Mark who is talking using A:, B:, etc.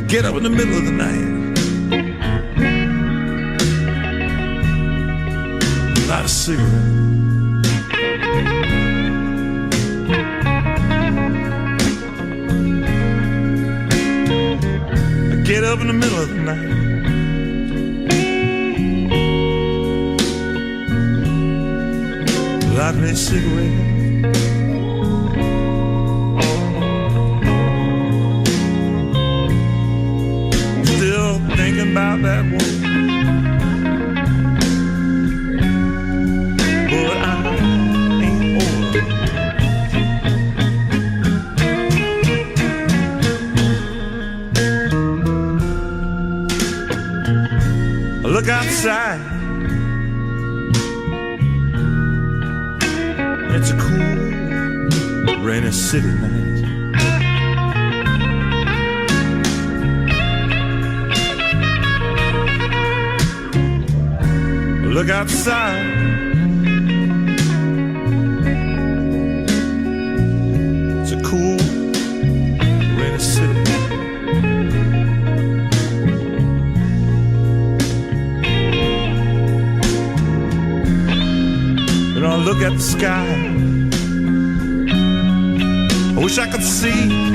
A: Get up in the middle of the night, light a cigarette. I get up in the middle of the night, light me a cigarette. Thinking about that woman, but I ain't over. I look outside, it's a cool, rainy city night. Look outside, it's a cool, rainy city. And I look at the sky, I wish I could see